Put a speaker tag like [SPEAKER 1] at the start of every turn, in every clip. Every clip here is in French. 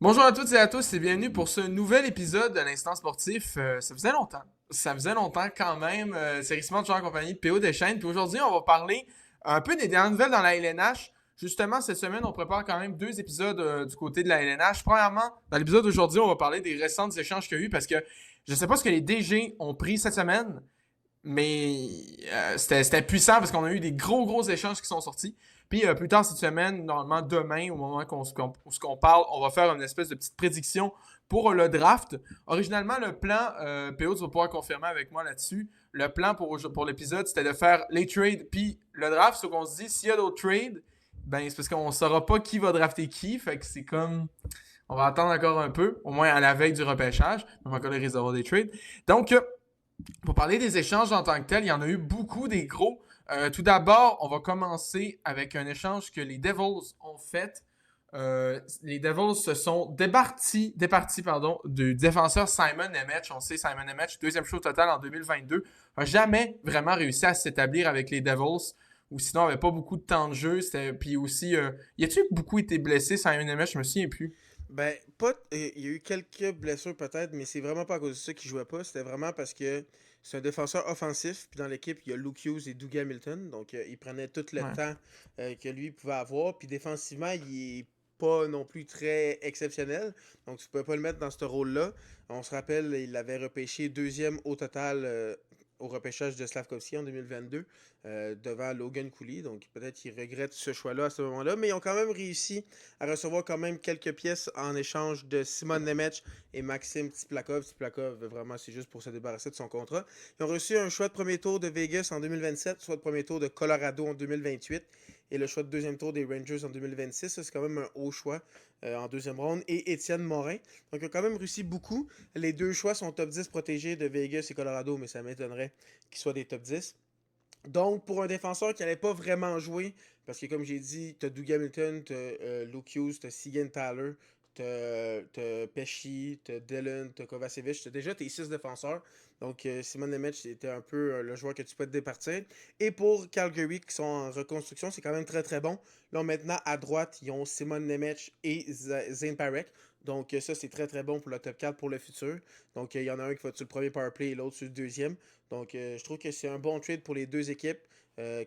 [SPEAKER 1] Bonjour à toutes et à tous et bienvenue pour ce nouvel épisode de l'Instant Sportif. Ça faisait longtemps. Ça faisait longtemps quand même. C'est Richemont toujours en compagnie de PO Deschênes. Puis aujourd'hui, on va parler un peu des dernières nouvelles dans la LNH. Justement, cette semaine, on prépare quand même deux épisodes du côté de la LNH. Premièrement, dans l'épisode d'aujourd'hui, on va parler des récents échanges qu'il y a eu parce que je ne sais pas ce que les DG ont pris cette semaine, mais c'était puissant parce qu'on a eu des gros échanges qui sont sortis. Puis plus tard cette semaine, normalement demain, au moment qu'on parle, on va faire une espèce de petite prédiction pour le draft. Originalement, le plan, PO, tu vas pouvoir confirmer avec moi là-dessus. Le plan pour l'épisode, c'était de faire les trades puis le draft. Sauf qu'on se dit, s'il y a d'autres trades, ben c'est parce qu'on ne saura pas qui va drafter qui. Fait que c'est comme. On va attendre encore un peu, au moins à la veille du repêchage. On va encore les réservoir des trades. Donc, pour parler des échanges en tant que tel, il y en a eu beaucoup des gros. Tout d'abord, on va commencer avec un échange que les Devils ont fait. Les Devils se sont départis du défenseur Simon Nemec. On sait Simon Nemec, deuxième choix au total en 2022, n'a jamais vraiment réussi à s'établir avec les Devils, ou sinon n'avait pas beaucoup de temps de jeu. Puis aussi, y a-t-il beaucoup été blessé Simon Nemec? Je me souviens plus.
[SPEAKER 2] Ben, pas. Il y a eu quelques blessures peut-être, mais c'est vraiment pas à cause de ça qu'il jouait pas. C'était vraiment parce que c'est un défenseur offensif. Puis dans l'équipe, il y a Luke Hughes et Doug Hamilton. Donc, il prenait tout le
[SPEAKER 1] Ouais.
[SPEAKER 2] temps que lui pouvait avoir. Puis défensivement, il est pas non plus très exceptionnel. Donc, tu pouvais pas le mettre dans ce rôle-là. On se rappelle, il avait repêché deuxième au total au repêchage de Slavkovski en 2022 devant Logan Cooley. Donc, peut-être qu'il regrette ce choix-là à ce moment-là. Mais ils ont quand même réussi à recevoir quand même quelques pièces en échange de Simon Nemec et Maxime Tsiplakov. Tsiplakov, vraiment, c'est juste pour se débarrasser de son contrat. Ils ont reçu un choix de premier tour de Vegas en 2027, choix de premier tour de Colorado en 2028 et le choix de deuxième tour des Rangers en 2026. Ça, c'est quand même un haut choix en deuxième ronde. Et Étienne Morin. Donc, ils ont quand même réussi beaucoup. Les deux choix sont top 10 protégés de Vegas et Colorado, mais ça m'étonnerait qu'ils soient des top 10. Donc, pour un défenseur qui n'allait pas vraiment jouer, parce que comme j'ai dit, tu as Doug Hamilton, tu as Luke Hughes, tu as Sigan Tyler, tu as Pesci, tu as Dylan, tu as Kovacevic, tu as déjà tes 6 défenseurs. Donc, Simon Nemec, c'était un peu le joueur que tu peux te départir. Et pour Calgary, qui sont en reconstruction, c'est quand même très bon. Là, maintenant, à droite, ils ont Simon Nemec et Zane Parek. Donc, ça, c'est très bon pour le top 4 pour le futur. Donc, il y en a un qui va sur le premier powerplay et l'autre sur le deuxième. Donc, je trouve que c'est un bon trade pour les deux équipes.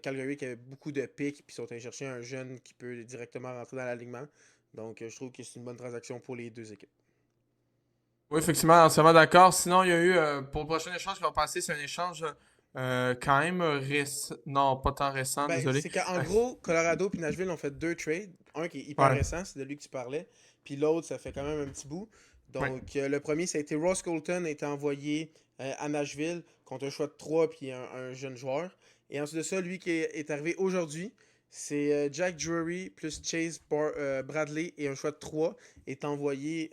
[SPEAKER 2] Calgary qui avait beaucoup de picks, puis ils sont allés chercher un jeune qui peut directement rentrer dans l'alignement. Donc, je trouve que c'est une bonne transaction pour les deux équipes.
[SPEAKER 1] Oui, effectivement, entièrement d'accord. Sinon, il y a eu, pour le prochain échange qui va passer, c'est un échange quand même récent. Non, pas tant récent,
[SPEAKER 2] Ben,
[SPEAKER 1] désolé.
[SPEAKER 2] c'est qu'en
[SPEAKER 1] Euh,
[SPEAKER 2] gros, Colorado et Nashville ont fait deux trades. Un qui est hyper
[SPEAKER 1] ouais.
[SPEAKER 2] récent, c'est de lui que tu parlais. Puis l'autre, ça fait quand même un petit bout.
[SPEAKER 1] Ouais.
[SPEAKER 2] Donc, le premier, ça a été Ross Colton, a été envoyé à Nashville contre un choix de 3 puis un jeune joueur. Et ensuite de ça, lui qui est arrivé aujourd'hui, c'est Jack Drury plus Bradley et un choix de 3 est envoyé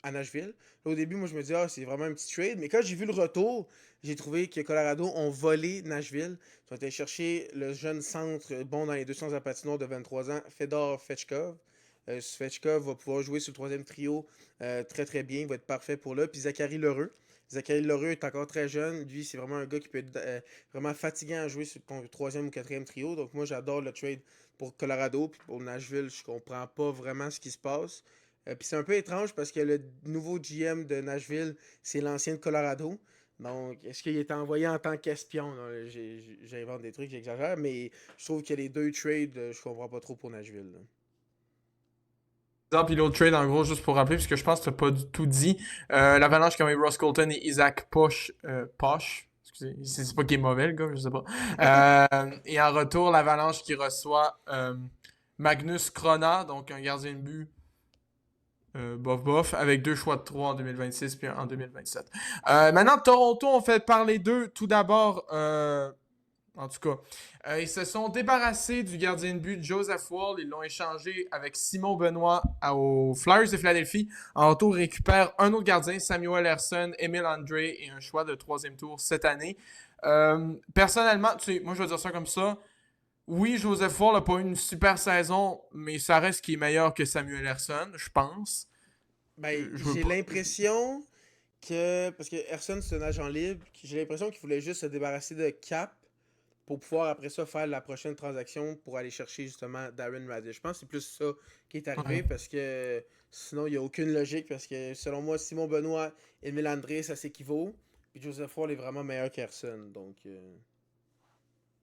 [SPEAKER 2] à Nashville. Là, au début, moi, je me dis, ah, c'est vraiment un petit trade. Mais quand j'ai vu le retour, j'ai trouvé que Colorado ont volé Nashville. Ils ont été chercher le jeune centre bon dans les 200 à patinoire de 23 ans, Fedor Fechkov. Svechkov va pouvoir jouer sur le troisième trio très bien. Il va être parfait pour là. Puis Zachary Lheureux. Zachary Lheureux est encore très jeune. Lui, c'est vraiment un gars qui peut être vraiment fatigant à jouer sur ton troisième ou quatrième trio. Donc moi, j'adore le trade pour Colorado. Puis pour Nashville, je comprends pas vraiment ce qui se passe. Puis c'est un peu étrange parce que le nouveau GM de Nashville, c'est l'ancien de Colorado. Donc, est-ce qu'il est envoyé en tant qu'espion? J'invente des trucs, j'exagère, mais je trouve que les deux trades, je comprends pas trop pour Nashville. Là.
[SPEAKER 1] Puis l'autre trade, en gros, juste pour rappeler, parce que je pense que tu n'as pas du tout dit, l'Avalanche qui a eu Ross Colton et Isaac Posh. Excusez, c'est pas qu'il est mauvais, le gars, je sais pas. Et en retour, l'Avalanche qui reçoit Magnus Krona, donc un gardien de but bof, avec deux choix de 3 en 2026 puis un en 2027. Maintenant, Toronto, on fait parler d'eux. Tout d'abord, en tout cas, ils se sont débarrassés du gardien de but Joseph Wall. Ils l'ont échangé avec Simon Benoît aux Flyers de Philadelphie. En retour, ils récupèrent un autre gardien, Samuel Herson, Emile André et un choix de troisième tour cette année. Personnellement, tu sais, moi je vais dire ça comme ça. Oui, Joseph Wall n'a pas eu une super saison, mais ça reste qu'il est meilleur que Samuel Herson, je pense.
[SPEAKER 2] Ben,
[SPEAKER 1] Je veux
[SPEAKER 2] j'ai
[SPEAKER 1] pas.
[SPEAKER 2] l'impression que, parce que Herson c'est un agent libre, j'ai l'impression qu'il voulait juste se débarrasser de Cap pour pouvoir après ça faire la prochaine transaction pour aller chercher justement Darren Radish. Je pense que c'est plus ça qui est
[SPEAKER 1] Ouais.
[SPEAKER 2] arrivé parce que Sinon, il n'y a aucune logique parce que selon moi, Simon Benoît et Emile André, ça s'équivaut. Puis Joseph Wall est vraiment meilleur qu'Erson. Donc,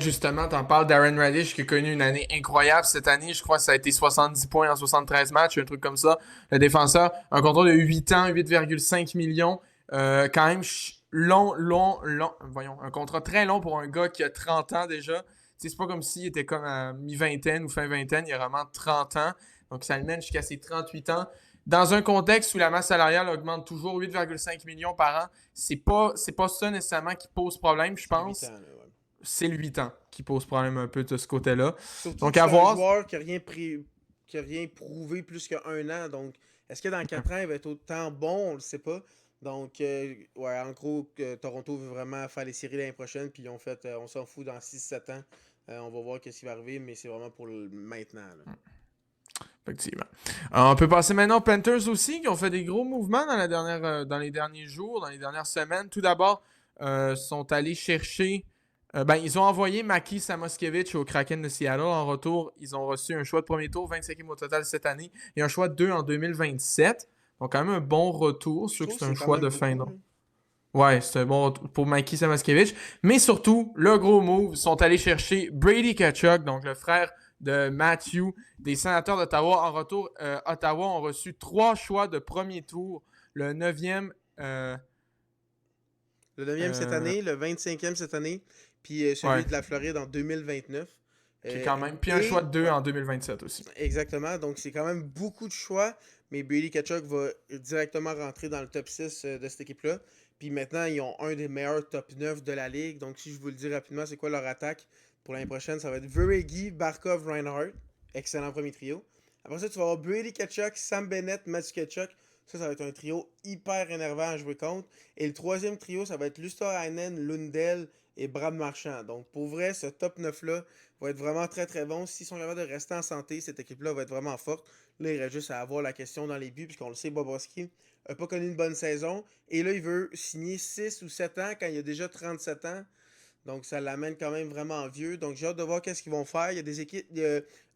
[SPEAKER 1] Justement, t'en parles d'Aaron Radish qui a connu une année incroyable cette année. Je crois que ça a été 70 points en 73 matchs, un truc comme ça. Le défenseur, un contrat de 8 ans, 8,5 millions. Quand même long. Voyons, un contrat très long pour un gars qui a 30 ans déjà. Tu sais, c'est pas comme s'il était comme à mi-vingtaine ou fin vingtaine. Il a vraiment 30 ans. Donc, ça le mène jusqu'à ses 38 ans. Dans un contexte où la masse salariale augmente toujours 8,5 millions par an, c'est pas ça nécessairement qui pose problème, je
[SPEAKER 2] c'est le 8
[SPEAKER 1] pense.
[SPEAKER 2] ans. Là, ouais.
[SPEAKER 1] C'est le 8 ans qui pose problème un peu de ce côté-là.
[SPEAKER 2] Surtout
[SPEAKER 1] Donc,
[SPEAKER 2] que
[SPEAKER 1] à
[SPEAKER 2] c'est un
[SPEAKER 1] voir.
[SPEAKER 2] joueur qui a rien prouvé plus qu'un an. Donc, est-ce que dans 4 ans, il va être autant bon? On ne le sait pas. Donc, ouais, en gros, Toronto veut vraiment faire les séries l'année prochaine. Puis, ils ont fait, on s'en fout dans 6-7 ans. On va voir ce qui va arriver, mais c'est vraiment pour le maintenant. Là.
[SPEAKER 1] Effectivement. On peut passer maintenant aux Panthers aussi, qui ont fait des gros mouvements dans les derniers jours, dans les dernières semaines. Tout d'abord, sont allés chercher. Ils ont envoyé Maki Samoskevich au Kraken de Seattle. En retour, ils ont reçu un choix de premier tour, 25e au total cette année, et un choix de 2 en 2027. Donc, quand même un bon retour.
[SPEAKER 2] Je
[SPEAKER 1] Sûr que
[SPEAKER 2] trouve que
[SPEAKER 1] c'est un
[SPEAKER 2] c'est quand
[SPEAKER 1] choix
[SPEAKER 2] même
[SPEAKER 1] de fin.
[SPEAKER 2] beaucoup.
[SPEAKER 1] Donc.
[SPEAKER 2] Là.
[SPEAKER 1] Ouais, c'est un bon retour pour Mikey Samoskevich. Mais surtout, le gros move, sont allés chercher Brady Tkachuk, donc le frère de Matthew, des Sénateurs d'Ottawa. En retour, Ottawa ont reçu 3 choix de premier tour. Le 9e,
[SPEAKER 2] Le 9e cette
[SPEAKER 1] euh,
[SPEAKER 2] année, le 25e cette année, puis celui
[SPEAKER 1] ouais,
[SPEAKER 2] de la Floride en 2029.
[SPEAKER 1] qui est quand même. Puis un choix
[SPEAKER 2] Et,
[SPEAKER 1] de 2
[SPEAKER 2] ouais,
[SPEAKER 1] en 2027 aussi.
[SPEAKER 2] exactement. Donc, c'est quand même beaucoup de choix, mais Brady Tkachuk va directement rentrer dans le top 6 de cette équipe-là. Puis maintenant, ils ont un des meilleurs top 9 de la ligue. Donc, si je vous le dis rapidement, c'est quoi leur attaque pour l'année prochaine? Ça va être Veregi, Barkov, Reinhardt. Excellent premier trio. Après ça, tu vas avoir Brady Tkachuk, Sam Bennett, Matthew Tkachuk. Ça va être un trio hyper énervant à jouer contre. Et le troisième trio, ça va être Luster-Heinen, Lundell et Brad Marchand. Donc, pour vrai, ce top 9-là va être vraiment très très bon. S'ils sont capables de rester en santé, cette équipe-là va être vraiment forte. Là, il reste juste à avoir la question dans les buts, puisqu'on le sait, Bobrovski n'a pas connu une bonne saison. Et là, il veut signer 6 ou 7 ans quand il a déjà 37 ans. Donc, ça l'amène quand même vraiment vieux. Donc, j'ai hâte de voir qu'est-ce qu'ils vont faire. Il y a des équipes,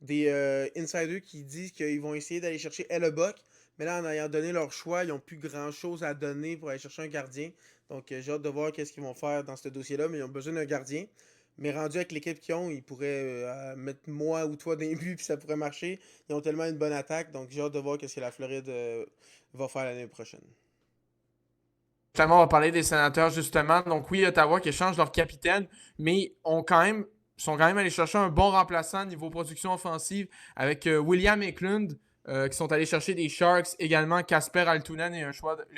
[SPEAKER 2] des insiders qui disent qu'ils vont essayer d'aller chercher Hellebuck. Mais là, en ayant donné leur choix, ils n'ont plus grand-chose à donner pour aller chercher un gardien. Donc, j'ai hâte de voir qu'est-ce qu'ils vont faire dans ce dossier-là. Mais ils ont besoin d'un gardien. Mais rendu avec l'équipe qu'ils ont, ils pourraient mettre moi ou toi dans les buts, puis ça pourrait marcher. Ils ont tellement une bonne attaque. Donc, j'ai hâte de voir qu'est-ce que la Floride va faire l'année prochaine.
[SPEAKER 1] Justement, on va parler des Sénateurs, justement. Donc, oui, Ottawa qui échange leur capitaine, mais sont quand même allés chercher un bon remplaçant niveau production offensive avec William Eklund, qui sont allés chercher des Sharks, également Casper Altunen et le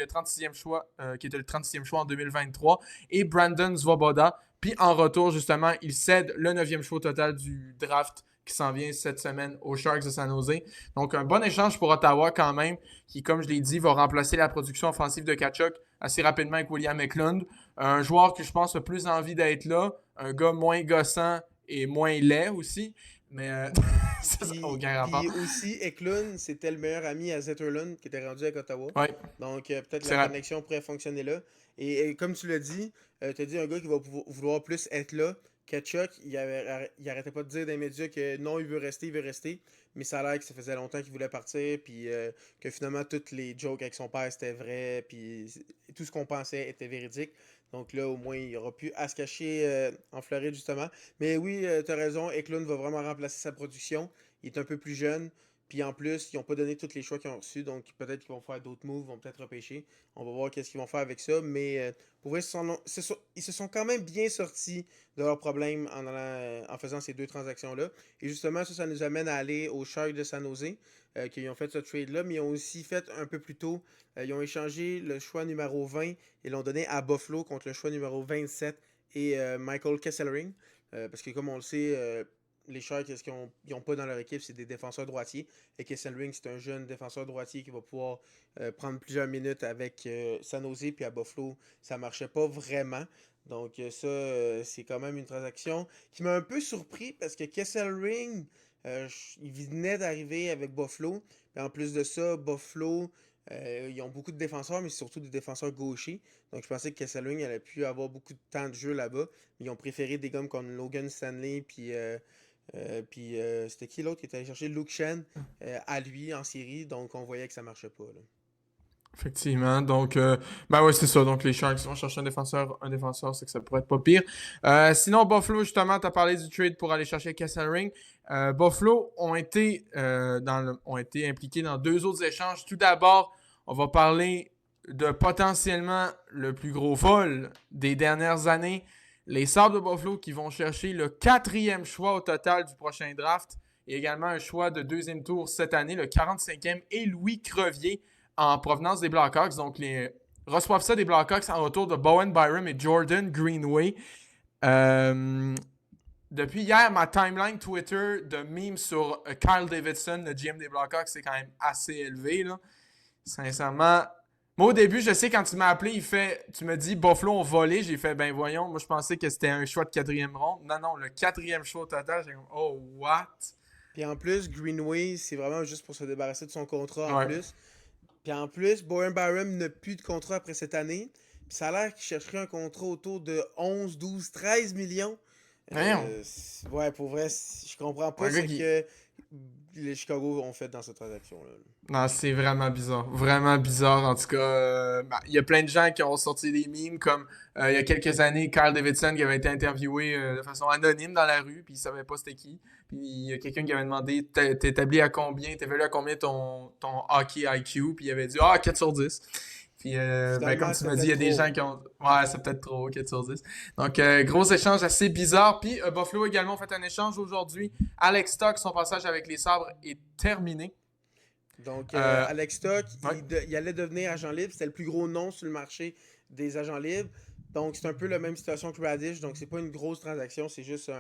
[SPEAKER 1] 36e choix, qui était le 36e choix en 2023, et Brandon Svoboda. Puis en retour, justement, ils cèdent le 9e choix total du draft qui s'en vient cette semaine aux Sharks de San Jose. Donc, un bon échange pour Ottawa quand même, qui, comme je l'ai dit, va remplacer la production offensive de Kachuk assez rapidement avec William Eklund. Un joueur que je pense a plus envie d'être là. Un gars moins gossant et moins laid aussi. Mais ça n'a aucun rapport.
[SPEAKER 2] Puis aussi, Eklund, c'était le meilleur ami à Zetterlund qui était rendu avec Ottawa.
[SPEAKER 1] Ouais,
[SPEAKER 2] Donc, peut-être
[SPEAKER 1] c'est
[SPEAKER 2] la
[SPEAKER 1] vrai.
[SPEAKER 2] connexion pourrait fonctionner là. Et comme tu l'as dit, tu as dit un gars qui va vouloir plus être là. Kachuk, il arrêtait pas de dire dans les médias que non, il veut rester. Mais ça a l'air que ça faisait longtemps qu'il voulait partir. Puis que finalement, toutes les jokes avec son père, c'était vrai. Puis tout ce qu'on pensait était véridique. Donc là, au moins, il n'y aura plus à se cacher en Floride, justement. Mais oui, tu as raison, Eklund va vraiment remplacer sa production. Il est un peu plus jeune. Puis en plus, ils n'ont pas donné tous les choix qu'ils ont reçus. Donc peut-être qu'ils vont faire d'autres moves, vont peut-être repêcher. On va voir qu'est-ce qu'ils vont faire avec ça. Mais pour vrai, ils se sont quand même bien sortis de leurs problèmes en faisant ces deux transactions-là. Et justement, ça nous amène à aller aux Sharks de San Jose, qui ont fait ce trade-là. Mais ils ont aussi fait un peu plus tôt. Ils ont échangé le choix numéro 20 et l'ont donné à Buffalo contre le choix numéro 27 et Michael Kesselring. Parce que comme on le sait, les Sharks, ce qu'ils n'ont pas dans leur équipe, c'est des défenseurs droitiers. Et Kesselring, c'est un jeune défenseur droitier qui va pouvoir prendre plusieurs minutes avec San Jose. Puis à Buffalo, ça ne marchait pas vraiment. Donc ça, c'est quand même une transaction qui m'a un peu surpris parce que Kesselring, il venait d'arriver avec Buffalo. Et en plus de ça, Buffalo, ils ont beaucoup de défenseurs, mais surtout des défenseurs gauchers. Donc je pensais que Kesselring allait pu avoir beaucoup de temps de jeu là-bas. Mais ils ont préféré des gars comme Logan Stanley puis Puis c'était qui l'autre qui était allé chercher Luke Shen à lui en série, donc on voyait que ça marchait pas. Là.
[SPEAKER 1] Effectivement. Donc, ben ouais, c'est ça. Donc, les Sharks vont chercher un défenseur, c'est que ça pourrait être pas pire. Sinon, Buffalo, justement, tu as parlé du trade pour aller chercher Kesselring. Buffalo ont été impliqués dans deux autres échanges. Tout d'abord, on va parler de potentiellement le plus gros vol des dernières années. Les Sabres de Buffalo qui vont chercher le quatrième choix au total du prochain draft et également un choix de deuxième tour cette année, le 45e, et Louis Crevier en provenance des Blackhawks. Donc, les reçoivent ça des Blackhawks en retour de Bowen Byram et Jordan Greenway. Depuis hier, ma timeline Twitter de memes sur Kyle Davidson, le GM des Blackhawks, c'est quand même assez élevé. Là. Sincèrement, moi au début, je sais quand tu m'as appelé, tu me dis Buffalo ont volé. J'ai fait, ben voyons, moi je pensais que c'était un choix de quatrième ronde. Non, non, le quatrième choix au total. J'ai comme, oh, what?
[SPEAKER 2] Puis en plus, Greenway, c'est vraiment juste pour se débarrasser de son contrat en
[SPEAKER 1] Ouais.
[SPEAKER 2] plus. Puis en plus, Bowen Byram n'a plus de contrat après cette année. Puis ça a l'air qu'il chercherait un contrat autour de 11, 12, 13 millions.
[SPEAKER 1] Voyons.
[SPEAKER 2] Ouais, pour vrai, je comprends
[SPEAKER 1] Un
[SPEAKER 2] pas
[SPEAKER 1] gars
[SPEAKER 2] ce
[SPEAKER 1] qui,
[SPEAKER 2] que les Chicago ont fait dans cette transaction-là.
[SPEAKER 1] Non, c'est vraiment bizarre. Vraiment bizarre. En tout cas, il y a plein de gens qui ont sorti des memes comme il y a quelques années, Carl Davidson qui avait été interviewé de façon anonyme dans la rue, puis il savait pas c'était qui. Puis il y a quelqu'un qui avait demandé t'établis à combien, t'évalues à combien ton hockey IQ, puis il avait dit 4 sur 10. Puis, comme
[SPEAKER 2] Finalement,
[SPEAKER 1] tu
[SPEAKER 2] c'était
[SPEAKER 1] m'as dit, il y
[SPEAKER 2] peut-être
[SPEAKER 1] a des
[SPEAKER 2] trop.
[SPEAKER 1] gens qui ont. Ouais, c'est peut-être trop, 4 sur 10. Donc, gros échange assez bizarre. Puis, Buffalo également fait un échange aujourd'hui. Alex Stock, son passage avec les Sabres est terminé.
[SPEAKER 2] Donc,
[SPEAKER 1] Euh,
[SPEAKER 2] Alex Stock,
[SPEAKER 1] ouais.
[SPEAKER 2] il allait devenir agent libre. C'était le plus gros nom sur le marché des agents libres. Donc, c'est un peu la même situation que Radish. Donc, c'est pas une grosse transaction. C'est juste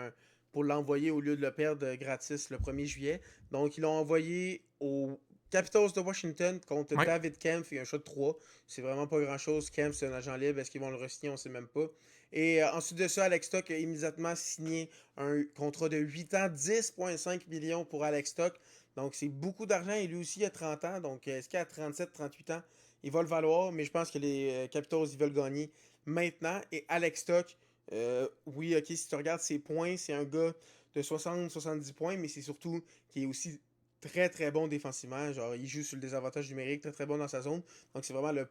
[SPEAKER 2] pour l'envoyer au lieu de le perdre gratis le 1er juillet. Donc, ils l'ont envoyé aux Capitals de Washington contre
[SPEAKER 1] Ouais.
[SPEAKER 2] David Kempf et un shot de 3. C'est vraiment pas grand-chose. Kempf, c'est un agent libre. Est-ce qu'ils vont le re-signer? On sait même pas. Et ensuite de ça, Alex Stock a immédiatement signé un contrat de 8 ans, 10,5 millions pour Alex Stock. Donc, c'est beaucoup d'argent et lui aussi, il a 30 ans. Donc, est-ce qu'à 37, 38 ans, il va le valoir? Mais je pense que les Capitals, ils veulent gagner maintenant. Et Alex Stock, oui, ok, si tu regardes ses points, c'est un gars de 60-70 points, mais c'est surtout qu'il est aussi très très bon défensivement. Genre, il joue sur le désavantage numérique, très très bon dans sa zone. Donc, c'est vraiment le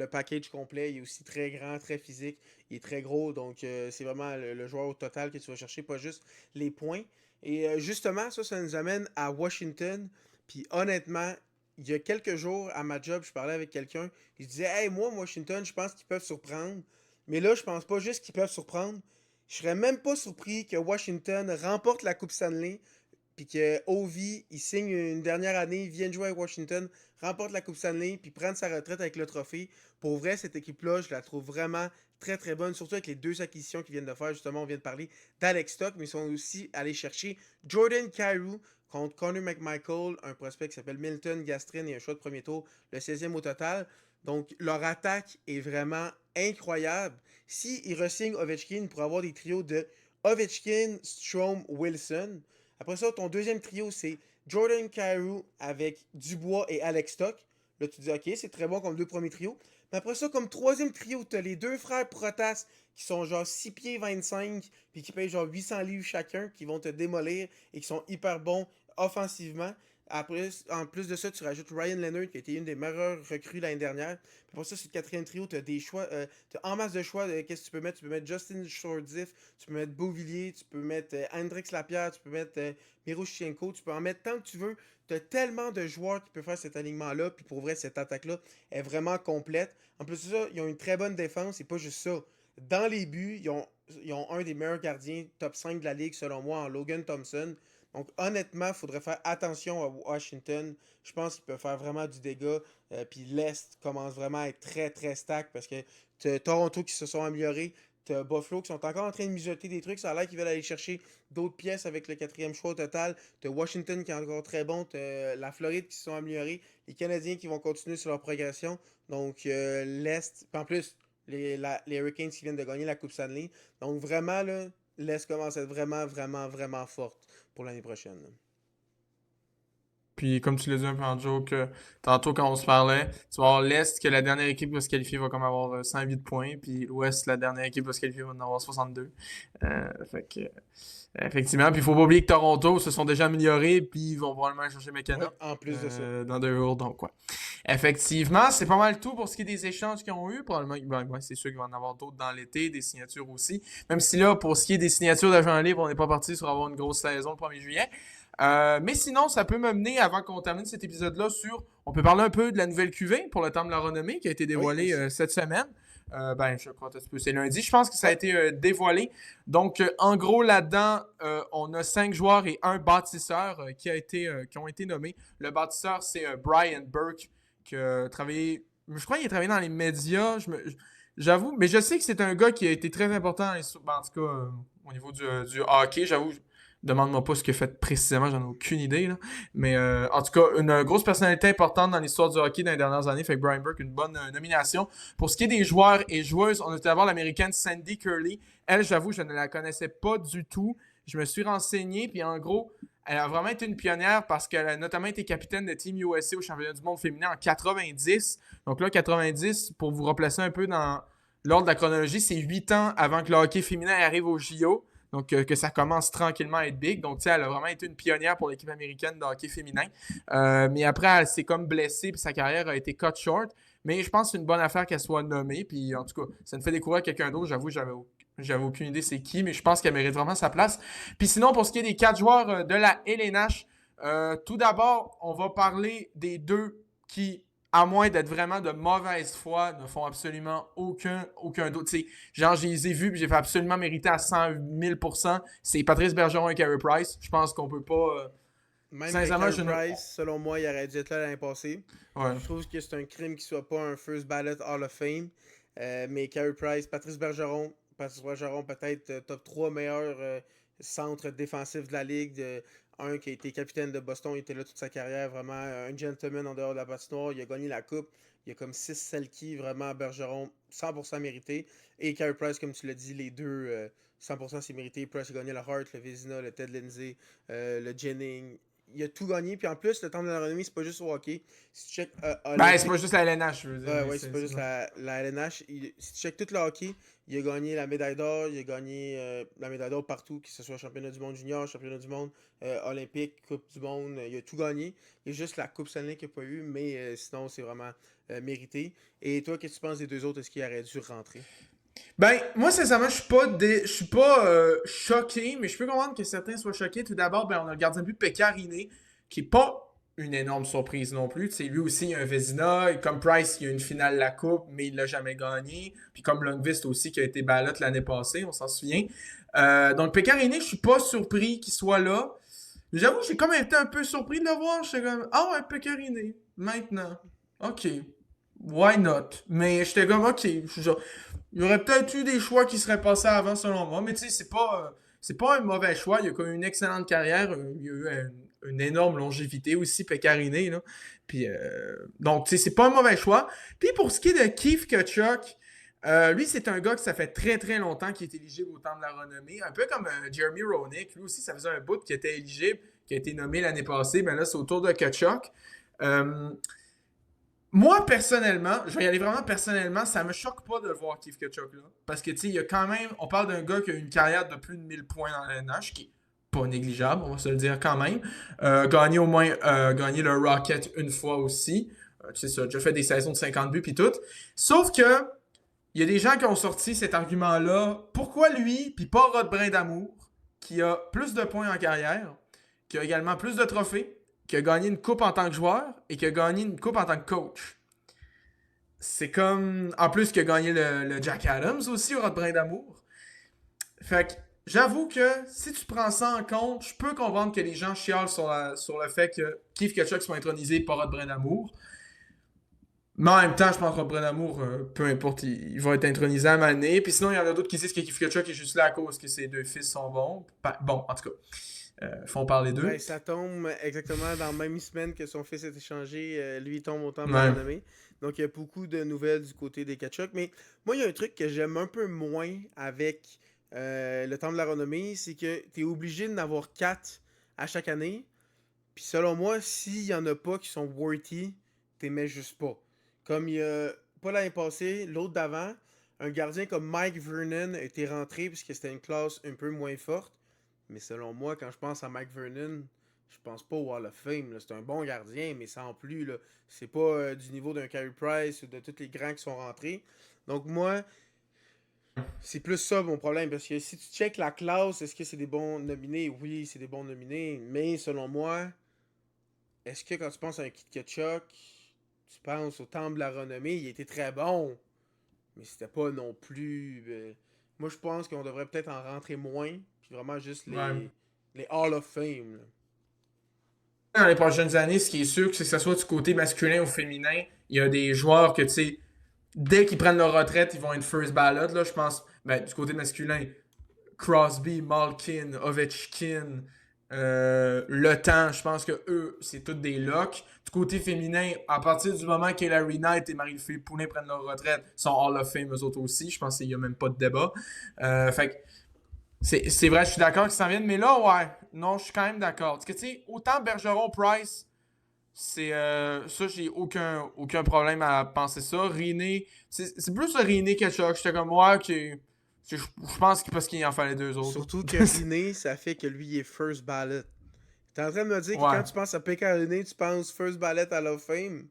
[SPEAKER 2] package complet. Il est aussi très grand, très physique. Il est très gros. Donc, c'est vraiment le joueur au total que tu vas chercher, pas juste les points. Et justement, ça nous amène à Washington. Puis honnêtement, il y a quelques jours à ma job, je parlais avec quelqu'un. Il disait Hey, moi, Washington, je pense qu'ils peuvent surprendre. Mais là, je pense pas juste qu'ils peuvent surprendre. Je serais même pas surpris que Washington remporte la Coupe Stanley. Puis que Ovi, il signe une dernière année, il vient de jouer avec Washington, remporte la Coupe Stanley, puis prendre sa retraite avec le trophée. Pour vrai, cette équipe-là, je la trouve vraiment très très bonne, surtout avec les deux acquisitions qu'ils viennent de faire. Justement, on vient de parler d'Alex Stock, mais ils sont aussi allés chercher Jordan Carew contre Connor McMichael, un prospect qui s'appelle Milton Gastrin et un choix de premier tour, le 16e au total. Donc, leur attaque est vraiment incroyable. Si ils re-signent Ovechkin pour avoir des trios de Ovechkin, Strom, Wilson, après ça, ton deuxième trio, c'est Jordan Carew avec Dubois et Alex Stock. Là, tu dis, OK, c'est très bon comme deux premiers trios. Mais après ça, comme troisième trio, tu as les deux frères Protas qui sont genre 6 pieds 25 puis qui payent genre 800 livres chacun, qui vont te démolir et qui sont hyper bons offensivement. Après, en plus de ça, tu rajoutes Ryan Leonard qui a été une des meilleures recrues l'année dernière. Puis pour ça, c'est le quatrième trio. Tu as des choix, t'as en masse de choix. Qu'est-ce que tu peux mettre? Tu peux mettre Justin Shortziff, tu peux mettre Beauvillier, tu peux mettre Hendrix Lapierre, tu peux mettre Miroshchenko, tu peux en mettre tant que tu veux. Tu as tellement de joueurs qui peuvent faire cet alignement-là. Puis pour vrai, cette attaque-là est vraiment complète. En plus de ça, ils ont une très bonne défense. Et pas juste ça. Dans les buts, ils ont un des meilleurs gardiens top 5 de la ligue, selon moi, en Logan Thompson. Donc, honnêtement, il faudrait faire attention à Washington. Je pense qu'ils peuvent faire vraiment du dégât. Puis l'Est commence vraiment à être très, très stack parce que t'as Toronto qui se sont améliorés. T'as Buffalo qui sont encore en train de mijoter des trucs. Ça a l'air qu'ils veulent aller chercher d'autres pièces avec le quatrième choix au total. T'as Washington qui est encore très bon. T'as la Floride qui se sont améliorés. Les Canadiens qui vont continuer sur leur progression. Donc, l'Est. En plus, les Hurricanes qui viennent de gagner la Coupe Stanley. Donc, vraiment, là, l'Est commence à être vraiment, vraiment, vraiment forte pour l'année prochaine.
[SPEAKER 1] Puis comme tu l'as dit un peu en joke, tantôt quand on se parlait, tu vas avoir l'Est que la dernière équipe qui va se qualifier va comme avoir 108 points, puis l'Ouest, la dernière équipe va se qualifier va en avoir 62. Fait que, effectivement, puis il faut pas oublier que Toronto se sont déjà améliorés, puis ils vont probablement chercher
[SPEAKER 2] Oui,
[SPEAKER 1] McKenna
[SPEAKER 2] en plus de ça.
[SPEAKER 1] dans 2 jours, donc quoi. Effectivement, c'est pas mal tout pour ce qui est des échanges qu'ils ont eu. Probablement, c'est sûr qu'il va y en avoir d'autres dans l'été, des signatures aussi. Même si là, pour ce qui est des signatures d'agents libres, on n'est pas parti sur avoir une grosse saison le 1er juillet. Mais sinon, ça peut me mener, avant qu'on termine cet épisode-là, on peut parler un peu de la nouvelle QV pour le temps de la renommée qui a été
[SPEAKER 2] Oui,
[SPEAKER 1] dévoilée
[SPEAKER 2] aussi.
[SPEAKER 1] cette semaine. Je crois que c'est lundi, je pense que ça a
[SPEAKER 2] Ouais.
[SPEAKER 1] été dévoilé. Donc, en gros, là-dedans, on a 5 joueurs et un bâtisseur qui ont été nommés. Le bâtisseur, c'est Brian Burke, qui a travaillé, je crois qu'il a travaillé dans les médias, j'avoue, mais je sais que c'est un gars qui a été très important, en tout cas, au niveau du hockey, j'avoue. Demande-moi pas ce qu'il a fait précisément, j'en ai aucune idée. Là. Mais en tout cas, une grosse personnalité importante dans l'histoire du hockey dans les dernières années. Fait que Brian Burke, une bonne nomination. Pour ce qui est des joueurs et joueuses, on a d'abord l'américaine Sandy Curley. Elle, j'avoue, je ne la connaissais pas du tout. Je me suis renseigné, puis en gros, elle a vraiment été une pionnière parce qu'elle a notamment été capitaine de Team USA au championnat du monde féminin en 90. Donc là, 90, pour vous replacer un peu dans l'ordre de la chronologie, c'est 8 ans avant que le hockey féminin arrive au JO. Donc, que ça commence tranquillement à être big. Donc, tu sais, elle a vraiment été une pionnière pour l'équipe américaine de hockey féminin. Mais après, elle s'est comme blessée, puis sa carrière a été cut short. Mais je pense que c'est une bonne affaire qu'elle soit nommée. Puis, en tout cas, ça me fait découvrir quelqu'un d'autre. J'avoue, j'avais aucune idée c'est qui, mais je pense qu'elle mérite vraiment sa place. Puis sinon, pour ce qui est des 4 joueurs de la LNH, tout d'abord, on va parler des 2 qui, à moins d'être vraiment de mauvaise foi, ne font absolument aucun doute. T'sais, genre, je les ai vus et j'ai fait absolument mériter à 100 000%. C'est Patrice Bergeron et Carey Price. Je pense qu'on peut pas...
[SPEAKER 2] Même que
[SPEAKER 1] sincèrement,
[SPEAKER 2] Carey Price, selon moi, il aurait dû être là l'année passée.
[SPEAKER 1] Ouais.
[SPEAKER 2] Je trouve que c'est un crime qu'il soit pas un first ballot Hall of Fame. Mais Carey Price, Patrice Bergeron peut-être top 3 meilleurs centres défensifs de la ligue. Un qui a été capitaine de Boston, il était là toute sa carrière, vraiment un gentleman en dehors de la patinoire. Il a gagné la coupe. Il y a comme 6 Selkie, vraiment Bergeron 100% mérité. Et Carey Price, comme tu l'as dit, les deux 100% c'est mérité. Price a gagné le Hart, le Vézina, le Ted Lindsay, le Jennings. Il a tout gagné. Puis en plus, le temps de la renommée, c'est pas juste au hockey. Si tu check
[SPEAKER 1] Ben, c'est pas
[SPEAKER 2] Olympique.
[SPEAKER 1] juste la LNH, je veux dire. Mais
[SPEAKER 2] Ouais, c'est pas juste la LNH. Si tu check tout le hockey, il a gagné la médaille d'or, il a gagné la médaille d'or partout, que ce soit championnat du monde junior, championnat du monde, olympique, coupe du monde, il a tout gagné. Il y a juste la coupe Stanley qu'il n'a pas eu, mais sinon c'est vraiment mérité. Et toi, qu'est-ce que tu penses des 2 autres? Est-ce qu'il aurait dû rentrer?
[SPEAKER 1] Ben, moi, sincèrement, je suis pas choqué, mais je peux comprendre que certains soient choqués. Tout d'abord, ben, on a le gardien de but Pécariné, qui est pas une énorme surprise non plus. T'sais, lui aussi, il a un Vézina. Et comme Price, il a une finale de la Coupe, mais il l'a jamais gagné. Puis comme Lundqvist aussi, qui a été ballot l'année passée, on s'en souvient. Donc, Pécariné, je suis pas surpris qu'il soit là. Mais j'avoue, j'ai quand même été un peu surpris de le voir. J'étais comme, ah ouais, Pécariné, maintenant. Ok, why not? Mais j'étais comme, ok, il y aurait peut-être eu des choix qui seraient passés avant, selon moi. Mais tu sais, c'est pas un mauvais choix. Il a quand même une excellente carrière. Il a eu une énorme longévité aussi, Pécariné. Là. Puis, donc, tu sais, c'est pas un mauvais choix. Puis, pour ce qui est de Keith Kachuk, lui, c'est un gars que ça fait très très longtemps qu'il est éligible au temps de la renommée. Un peu comme Jeremy Roenick. Lui aussi, ça faisait un bout qu'il était éligible, qui a été nommé l'année passée. Ben là, c'est au tour de Kachuk. Euh, Moi, personnellement, je vais y aller vraiment personnellement, ça me choque pas de le voir Keith Kachuk là. Parce que, tu sais, il y a quand même, on parle d'un gars qui a une carrière de plus de 1000 points dans la NH, qui est pas négligeable, on va se le dire quand même. Gagné le Rocket une fois aussi. Tu sais ça, déjà fait des saisons de 50 buts puis tout. Sauf que, il y a des gens qui ont sorti cet argument-là. Pourquoi lui, puis pas Rod Brindamour, qui a plus de points en carrière, qui a également plus de trophées, qui a gagné une coupe en tant que joueur et qui a gagné une coupe en tant que coach. C'est comme. En plus, qui a gagné le Jack Adams aussi, au Rod Brindamour. Fait que j'avoue que si tu prends ça en compte, je peux comprendre que les gens chialent sur le fait que Keith Kachuk soit intronisé par Rod Brindamour. Mais en même temps, je pense que Rod Brindamour, peu importe, il va être intronisé à un moment donné. Puis sinon, il y en a d'autres qui disent que Keith Kachuk est juste là à cause que ses 2 fils sont bons. Bon, en tout cas. Font parler
[SPEAKER 2] Ben,
[SPEAKER 1] d'eux.
[SPEAKER 2] ça tombe exactement dans la même semaine que son fils est échangé. Lui, il tombe au temple de la
[SPEAKER 1] Ouais.
[SPEAKER 2] renommée. Donc, il y a beaucoup de nouvelles du côté des Kachuk. Mais moi, il y a un truc que j'aime un peu moins avec le temple de la renommée, c'est que tu es obligé d'en avoir 4 à chaque année. Puis selon moi, s'il y en a pas qui sont worthy, t'es mets juste pas. Comme il y a, pas l'année passée, l'autre d'avant, un gardien comme Mike Vernon a été rentré puisque c'était une classe un peu moins forte. Mais selon moi, quand je pense à Mike Vernon, je pense pas au Hall of Fame. C'est un bon gardien, mais sans plus. Là. C'est pas du niveau d'un Carey Price ou de tous les grands qui sont rentrés. Donc moi, c'est plus ça mon problème. Parce que si tu checkes la classe, est-ce que c'est des bons nominés? Oui, c'est des bons nominés. Mais selon moi, est-ce que quand tu penses à un Kit Kachuk, tu penses au Temple de la Renommée, il était très bon. Mais c'était pas non plus. Moi, je pense qu'on devrait peut-être en rentrer moins. Puis vraiment juste
[SPEAKER 1] Ouais.
[SPEAKER 2] les Hall of Fame. Là.
[SPEAKER 1] Dans les prochaines années, ce qui est sûr, c'est que ce soit du côté masculin ou féminin, il y a des joueurs que, tu sais, dès qu'ils prennent leur retraite, ils vont être first ballot. Là, je pense, ben, du côté masculin, Crosby, Malkin, Ovechkin, Le Temps, je pense que eux, c'est tous des locks. Du côté féminin, à partir du moment que Larry Knight et Marie-Philippe Poulin prennent leur retraite, sont Hall of Fame eux autres aussi. Je pense qu'il n'y a même pas de débat. Fait que c'est vrai, je suis d'accord qu'ils s'en viennent, mais là, ouais, non, je suis quand même d'accord. Parce que, tu sais, autant Bergeron-Price, c'est ça, j'ai aucun problème à penser ça. Riné, c'est plus le Riné que Chuck. J'étais comme, ouais, ok. Je pense que parce qu'il en fallait deux autres.
[SPEAKER 2] Surtout que Riné, ça fait que lui, il est first ballot. T'es en train de me dire que
[SPEAKER 1] Ouais.
[SPEAKER 2] quand tu penses à P.K. Riné, tu penses first ballot à Hall of Fame.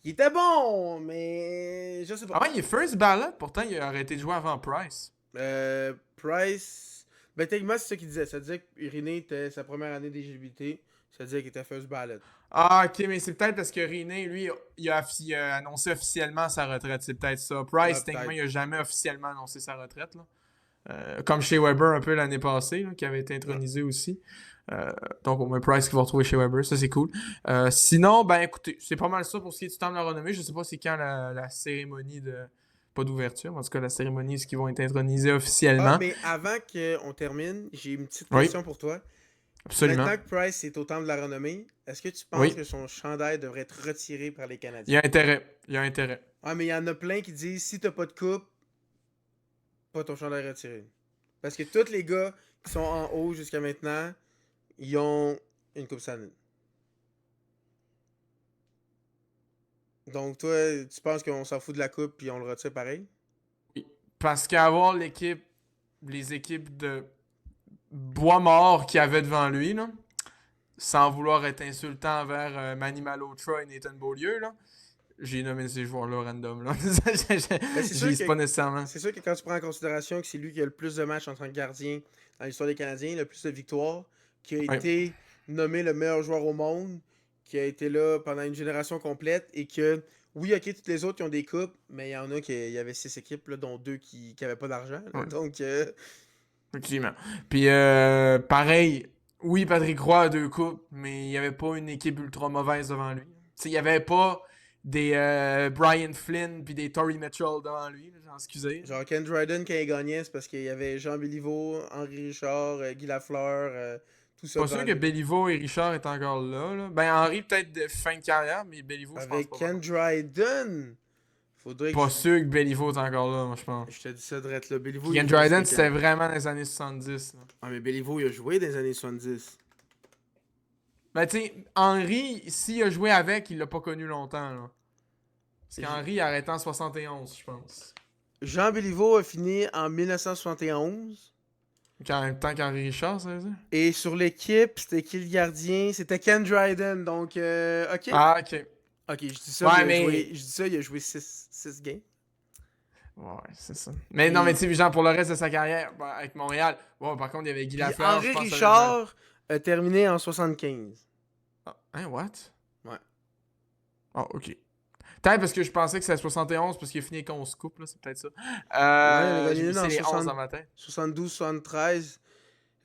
[SPEAKER 2] Il était bon, mais je sais
[SPEAKER 1] Ah
[SPEAKER 2] pas.
[SPEAKER 1] ouais, il est first ballot, pourtant il a arrêté de jouer avant Price.
[SPEAKER 2] Price. Ben, techniquement, c'est ça qu'il disait. Ça disait que Riné était sa première année d'éligibilité. Ça disait qu'il était first ballot.
[SPEAKER 1] Ah, ok, mais c'est peut-être parce que Riné, lui, il a annoncé officiellement sa retraite. C'est peut-être ça.
[SPEAKER 2] Ah,
[SPEAKER 1] Price, techniquement,
[SPEAKER 2] peut-être.
[SPEAKER 1] il a jamais officiellement annoncé sa retraite. Là. Comme chez Weber un peu l'année passée, là, qui avait été
[SPEAKER 2] Ouais.
[SPEAKER 1] intronisé aussi. Donc au moins Price qui va retrouver chez Weber, ça c'est cool. Sinon, ben écoutez, c'est pas mal ça pour ce qui est du temps de la renommée. Je sais pas c'est quand la cérémonie de. Pas d'ouverture, en tout cas la cérémonie, est-ce qu'ils vont être intronisés
[SPEAKER 2] Ah,
[SPEAKER 1] officiellement.
[SPEAKER 2] mais avant qu'on termine, j'ai une petite
[SPEAKER 1] Oui,
[SPEAKER 2] question pour toi.
[SPEAKER 1] absolument.
[SPEAKER 2] Maintenant que Price est au temple de la renommée, est-ce que tu penses
[SPEAKER 1] Oui,
[SPEAKER 2] que son chandail devrait être retiré par les
[SPEAKER 1] il y
[SPEAKER 2] Canadiens?
[SPEAKER 1] a intérêt. Il y a intérêt.
[SPEAKER 2] Ah, mais il y en a plein qui disent si t'as pas de coupe, pas ton chandail retiré. Parce que tous les gars qui sont en haut jusqu'à maintenant, ils ont une coupe Stanley. Donc toi, tu penses qu'on s'en fout de la coupe puis on le retire pareil?
[SPEAKER 1] Oui. Parce qu'avoir les équipes de bois mort qu'il y avait devant lui, là, sans vouloir être insultant envers Manny Malhotra et Nathan Beaulieu, là, j'ai nommé ces joueurs-là random. Là.
[SPEAKER 2] Ben, c'est sûr
[SPEAKER 1] J'y pas
[SPEAKER 2] que
[SPEAKER 1] nécessairement.
[SPEAKER 2] c'est sûr que quand tu prends en considération que c'est lui qui a le plus de matchs en tant que gardien dans l'histoire des Canadiens, le plus de victoires, qui a
[SPEAKER 1] Oui.
[SPEAKER 2] été nommé le meilleur joueur au monde, qui a été là pendant une génération complète et que oui, ok, toutes les autres qui ont des coupes, mais il y en a qui il y avait 6 équipes, là, dont 2 qui n'avaient pas d'argent. Là.
[SPEAKER 1] Ouais.
[SPEAKER 2] Donc
[SPEAKER 1] Effectivement. Puis, pareil, oui, Patrick Roy a 2 coupes, mais il n'y avait pas une équipe ultra mauvaise devant lui. Il n'y avait pas des Brian Flynn puis des Tory Mitchell devant lui, là, j'en excusez.
[SPEAKER 2] genre Ken Dryden quand il gagnait, c'est parce qu'il y avait Jean Béliveau, Henri Richard, Guy Lafleur, tout ça
[SPEAKER 1] Pas
[SPEAKER 2] devant
[SPEAKER 1] sûr que
[SPEAKER 2] lui.
[SPEAKER 1] Béliveau et Richard est encore là, là. Ben, Henri, peut-être de fin de carrière, mais Béliveau, je pense
[SPEAKER 2] Avec
[SPEAKER 1] pas
[SPEAKER 2] Ken
[SPEAKER 1] vraiment.
[SPEAKER 2] Dryden, faudrait que
[SPEAKER 1] Pas sûr que Béliveau est encore là, moi, je
[SPEAKER 2] je
[SPEAKER 1] pense.
[SPEAKER 2] te dis ça direct là. Béliveau, il a
[SPEAKER 1] Keegan
[SPEAKER 2] joué
[SPEAKER 1] Dryden,
[SPEAKER 2] c'était
[SPEAKER 1] c'était
[SPEAKER 2] quand?
[SPEAKER 1] vraiment dans les années 70. Là.
[SPEAKER 2] Ah, mais Béliveau, il a joué dans les années 70.
[SPEAKER 1] Ben, tu sais, Henri, s'il a joué avec, il l'a pas connu longtemps, là. Parce qu'Henri a arrêté en 71, je pense.
[SPEAKER 2] Jean Béliveau a fini en 1971.
[SPEAKER 1] En même temps qu'Henri Richard, ça veut dire?
[SPEAKER 2] Et sur l'équipe, c'était qui le gardien? C'était Ken Dryden. Donc, ok.
[SPEAKER 1] Ah, ok.
[SPEAKER 2] Ok, je dis ça,
[SPEAKER 1] Ouais,
[SPEAKER 2] il a joué,
[SPEAKER 1] mais.
[SPEAKER 2] je dis ça, il a joué 6 games.
[SPEAKER 1] Ouais, c'est ça. Mais non, mais
[SPEAKER 2] Et
[SPEAKER 1] tu sais, genre, pour le reste de sa carrière, ben, avec Montréal, bon, par contre, il y avait Guy
[SPEAKER 2] puis
[SPEAKER 1] Lafleur, je
[SPEAKER 2] Henri
[SPEAKER 1] pense.
[SPEAKER 2] Richard a terminé en 75.
[SPEAKER 1] Ah, hein, what?
[SPEAKER 2] Ouais.
[SPEAKER 1] Ah, ok. Peut-être parce que je pensais que c'était 71 parce qu'il a fini qu'on se coupe, là, c'est peut-être ça.
[SPEAKER 2] Non, il en a
[SPEAKER 1] J'ai
[SPEAKER 2] gagné une
[SPEAKER 1] vissé
[SPEAKER 2] en
[SPEAKER 1] les 11 dans
[SPEAKER 2] 60
[SPEAKER 1] ma tête.
[SPEAKER 2] 72, 73.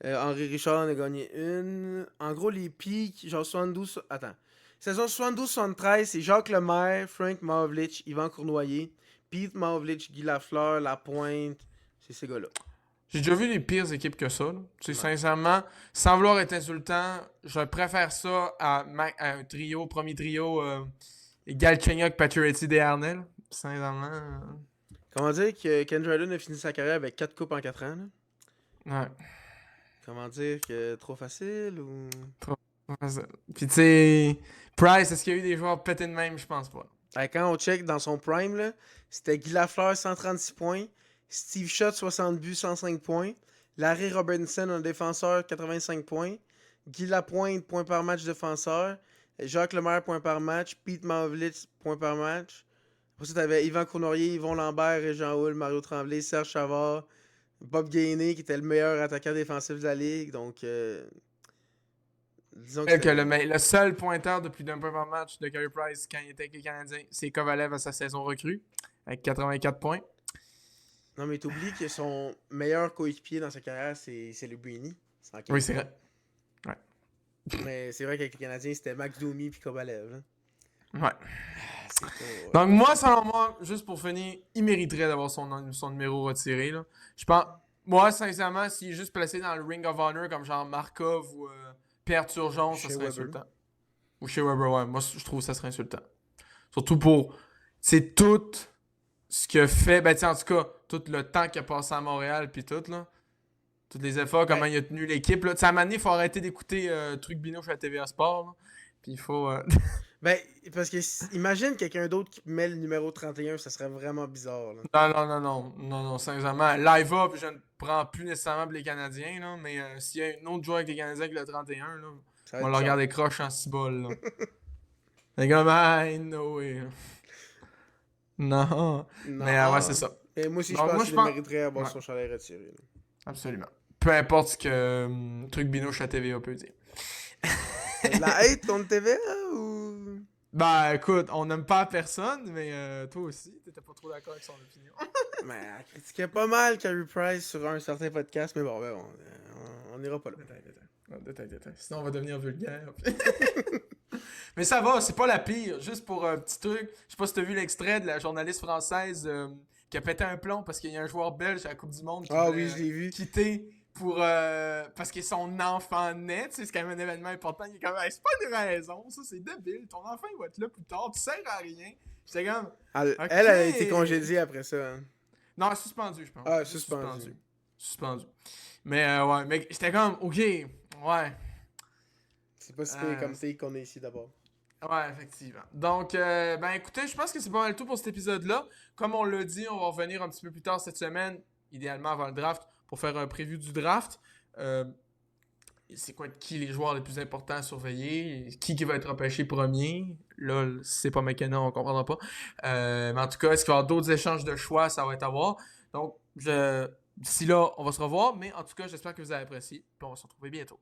[SPEAKER 2] Henri Richard en a gagné une. En gros, les pics, genre 72. Attends. Saison 72-73, c'est Jacques Lemaire, Frank Mahovlich, Yvan Cournoyer, Pete Mahovlich, Guy Lafleur, Lapointe. C'est ces gars-là.
[SPEAKER 1] J'ai déjà vu des pires équipes que ça. Là. Tu sais,
[SPEAKER 2] Ouais.
[SPEAKER 1] sincèrement, sans vouloir être insultant, je préfère ça à un trio, premier trio, Galchenyuk, Pacioretty, Desharnais. Sincèrement.
[SPEAKER 2] Comment dire que Ken Dryden a fini sa carrière avec 4 coupes en 4 ans? Là?
[SPEAKER 1] Ouais.
[SPEAKER 2] Comment dire que trop facile ou.
[SPEAKER 1] Ouais, ça. Puis tu sais, Price, est-ce qu'il y a eu des joueurs pétés de même? Je pense pas.
[SPEAKER 2] Quand on check dans son prime, là, c'était Guy Lafleur, 136 points. Steve Shutt, 60 buts, 105 points. Larry Robinson, un défenseur, 85 points. Guy Lapointe, point par match défenseur. Jacques Lemaire, point par match. Pete Mavlitz, point par match. Après ça, t'avais Yvan Cournoyer, Yvon Lambert, Régent Houle, Mario Tremblay, Serge Chavard, Bob Gainey, qui était le meilleur attaquant défensif de la ligue. Donc, disons que
[SPEAKER 1] Que
[SPEAKER 2] c'était.
[SPEAKER 1] le seul pointeur de plus d'un point par match de Carey Price quand il était avec les Canadiens, c'est Kovalev à sa saison recrue, avec 84 points.
[SPEAKER 2] Non, mais t'oublies que son meilleur coéquipier dans sa carrière, c'est Lebrini.
[SPEAKER 1] Oui, c'est vrai. Ouais.
[SPEAKER 2] Mais c'est vrai qu'avec les Canadiens, c'était Max Domi et Kovalev. Là.
[SPEAKER 1] Ouais.
[SPEAKER 2] C'est pas.
[SPEAKER 1] Donc, moi, selon moi, juste pour finir, il mériterait d'avoir son numéro retiré. Là. Je pense, moi, sincèrement, s'il est juste placé dans le Ring of Honor comme genre Markov ou Pierre Turgeon, ça
[SPEAKER 2] Chez
[SPEAKER 1] serait
[SPEAKER 2] Weber.
[SPEAKER 1] insultant. Ou chez Weber, ouais. Moi, je trouve que ça serait insultant. Surtout pour. C'est tout ce qu'il a fait. Ben, en tout cas, tout le temps qu'il a passé à Montréal, puis tout, là. Tous les efforts, comment il a tenu l'équipe. Là. À un moment donné, il faut arrêter d'écouter Truc Bino chez la TVA Sport. Là. Puis il faut.
[SPEAKER 2] Ben, parce que imagine quelqu'un d'autre qui met le numéro 31, ça serait vraiment bizarre. Là.
[SPEAKER 1] Non, sincèrement. Live up, je ne prends plus nécessairement pour les Canadiens, là, mais s'il y a un autre joueur avec les Canadiens avec le 31, là,
[SPEAKER 2] Ça
[SPEAKER 1] on
[SPEAKER 2] va
[SPEAKER 1] va
[SPEAKER 2] être
[SPEAKER 1] le
[SPEAKER 2] bizarre.
[SPEAKER 1] regarder croche en cibole. Là. C'est comme, ah, no way. Non.
[SPEAKER 2] Non.
[SPEAKER 1] Mais ouais, c'est ça.
[SPEAKER 2] Mais moi aussi, je
[SPEAKER 1] Donc,
[SPEAKER 2] pense
[SPEAKER 1] moi,
[SPEAKER 2] qu'il
[SPEAKER 1] je pense.
[SPEAKER 2] mériterait avoir
[SPEAKER 1] Ouais,
[SPEAKER 2] son chalet retiré. Là.
[SPEAKER 1] absolument. Peu importe ce que Truc Bino chez la TVA peut dire.
[SPEAKER 2] De la hate contre TVA ou.
[SPEAKER 1] Ben écoute, on n'aime pas personne, mais toi aussi, t'étais pas trop d'accord avec son opinion.
[SPEAKER 2] Mais elle critiquait pas mal Carey Price sur un certain podcast, mais bon, on ira pas là.
[SPEAKER 1] Détail. Sinon, on va devenir vulgaire. Mais ça va, c'est pas la pire. Juste pour un petit truc, je sais pas si t'as vu l'extrait de la journaliste française qui a pété un plomb parce qu'il y a un joueur belge à la Coupe du Monde qui
[SPEAKER 2] Ah
[SPEAKER 1] voulait
[SPEAKER 2] oui, je l'ai vu.
[SPEAKER 1] quitter pour parce que son enfant naît. Tu sais, c'est quand même un événement important. Il est comme, hey, c'est pas une raison, ça, c'est débile. Ton enfant, il va être là plus tard, tu sers à rien. J'étais comme,
[SPEAKER 2] Elle a été congédiée après ça. Hein.
[SPEAKER 1] non, suspendu, je pense.
[SPEAKER 2] Ah, suspendu.
[SPEAKER 1] Suspendu. Mais ouais, mais j'étais comme, ok, ouais.
[SPEAKER 2] C'est pas si pire comme c'est qu'on est ici d'abord.
[SPEAKER 1] Ouais, effectivement. Donc, ben écoutez, je pense que c'est pas mal tout pour cet épisode-là. Comme on l'a dit, on va revenir un petit peu plus tard cette semaine, idéalement avant le draft, pour faire un preview du draft. C'est quoi qui les joueurs les plus importants à surveiller? Qui va être repêché premier? Là, si c'est pas McKenna, on comprendra pas. Mais en tout cas, est-ce qu'il va y avoir d'autres échanges de choix? Ça va être à voir. Donc, d'ici là, on va se revoir. Mais en tout cas, j'espère que vous avez apprécié. Puis on va se retrouver bientôt.